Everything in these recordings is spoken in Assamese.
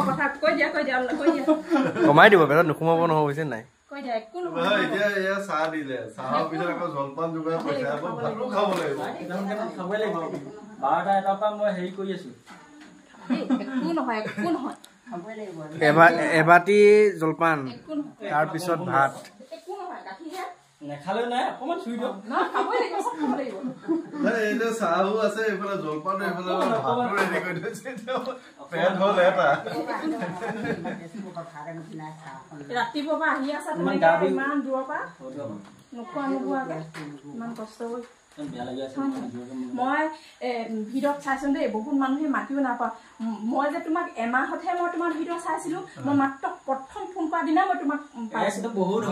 কথা কৈ দিয়া কমাই দিব পেটত নুসুমাব নহয় বুজিছে নাই কৈ দিয়া একো নহয় এতিয়া এয়া চাহ দিলে চাহৰ পিছত আকৌ জলপান যোগাৰ কৰিছে আকৌ ভাতো খাব লাগিব খাবই লাগিব 12টা এটাৰ পৰা মই হেৰি কৰি আছো একো নহয় খাবই লাগিব এবাটি জলপান তাৰ পিছত ভাত একো নহয় গাখীৰহে নেখালে নাই অকমান চুই দিয়ক না খাবই লাগিব সব খাব লাগিব এইটো চাহো আছে এইফালে জলপানো এইফালে ভাতো ৰেডি কৰি থৈছে পেট হ'ল এটা ৰাতিপুৱাৰ পৰা আহি আছা তুমি ইমান দূৰৰ পৰা নোখোৱাকে ইমান কষ্ট হৈ মই ভিডিঅ'ত চাইছো দেই বহুত মানুহে মাতিও নাপাওঁ মই যে তোমাক এমাহতহে মই তোমাৰ ভিডিঅ' চাইছিলো মই মাত্ৰ প্ৰথম ফোন কৰা দিনা মই তোমাক পাইছিলো বহুত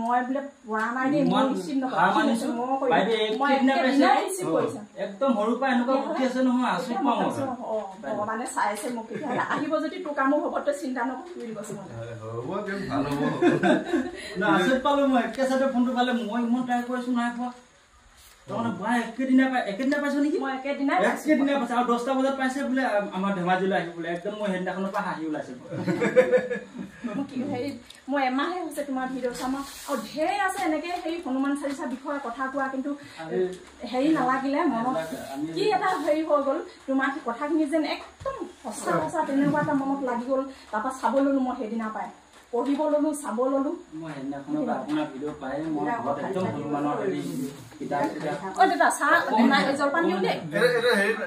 মই বোলে পৰা নাই দেই মই ৰিচিভ নকৰো একদম সৰু পৰা এনেকুৱা উঠি আছে নহয় আছো ভগৱানে চাইছে মোক আহিব যদি তোৰ কামো হ'ব তই চিন্তা নকৰি দিবচোন আচৰিত পালো মই একে চাইডে ফোনটো পালে মই ইমান ট্ৰাই কৰিছো নাই পোৱা একেদিনা পাইছো নেকি মই একেদিনা পাইছে আৰু 10টা বজাত পাইছে বোলে আমাৰ ধেমাজিলৈ আহি বোলে একদম মই সেইদিনাখনৰ পৰা হাঁহি ওলাইছে মই এমাহে হৈছে তোমাৰ ভিডিঅ' চাম আৰু ঢেৰ আছে এনেকে সেই হনুমান চালিচা বিষয়ে কথা কোৱা কিন্তু হেৰি নালাগিলে মনত কি এটা হেৰি হৈ গ'ল তোমাৰ কথাখিনি যেন একদম সঁচা তেনেকুৱা এটা মনত লাগি গ'ল তাৰপৰা চাব ললো মই সেইদিনা পাই পঢ়িব ললো চাব ললো মই সেইদিনাখনৰ পৰা আপোনাৰ ভিডিঅ' পাই মই একদম হনুমানৰ হেৰি ও দাদা চাহ জলপান দিওঁ দেই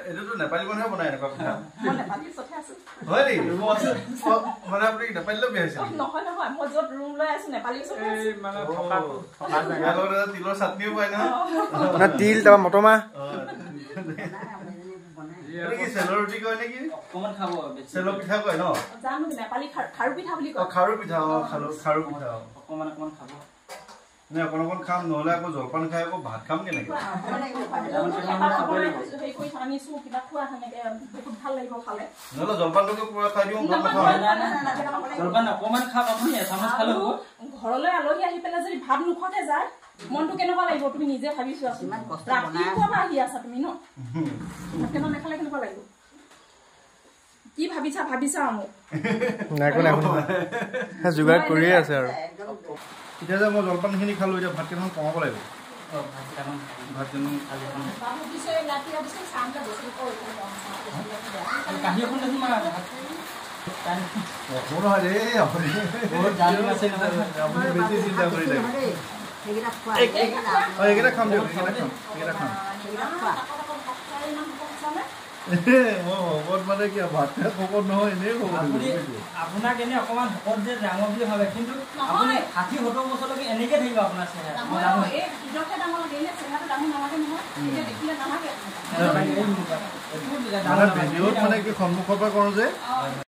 এইটো নেপালী মানুহে বনাই এনেকুৱা কথা মই নেপালী চঠে আছো হয় নেকি মানে আপুনি নেপালীলৈ বিয়াইছে নহয় মই য'ত ৰুম লৈ আছো নেপালী চঠে আছো তিলৰ চাটনিও পাই নহয় তিল তাৰপৰা মটৰমাহ চেলৰ ৰুটি কয় নেকি অকমান খাব চেলৰ পিঠা কয় ন জানো নেপালী খাৰু পিঠা বুলি কয় খাৰু পিঠা খাৰু পিঠা অকমান খাব অকণ খাম নহলে আকৌ জলপান খাই আকৌ ভাত খাম কেনেকে নহলে জলপানটোকে পুৰা খাই দিওঁ জলপান অকমান খাব আপুনি এচামুচ খালে হ'ব ঘৰলৈ আলহী আহি পেলাই যদি ভাত নোখোৱাকে যায় মনটো কেনেকুৱা লাগিব তুমি নিজে ভাবিছো আছো ৰাতিপুৱাৰ পৰা আহি আছা তুমি ন কেনেকুৱা নেখালে কেনেকুৱা লাগিব কি ভাবিছা মোক যোগাৰ কৰিয়ে আছে আৰু এতিয়া যে মই জলপানখিনি খালো এতিয়া ভাত কেইটামান কমাব লাগিব ভাত এইকেইটা খাম দিয়ক এইকেইটা খাম মানে কি ভাত খাই শকত নহয় এনেই আপোনাক এনে অকমান শকত যে ডাঙৰ বুলি ভাবে কিন্তু আপুনি 60-70 বছৰলৈকে এনেকে থাকিব আপোনাৰ ভিডিঅ'ত মানে কি সন্মুখৰ পৰা কৰো যে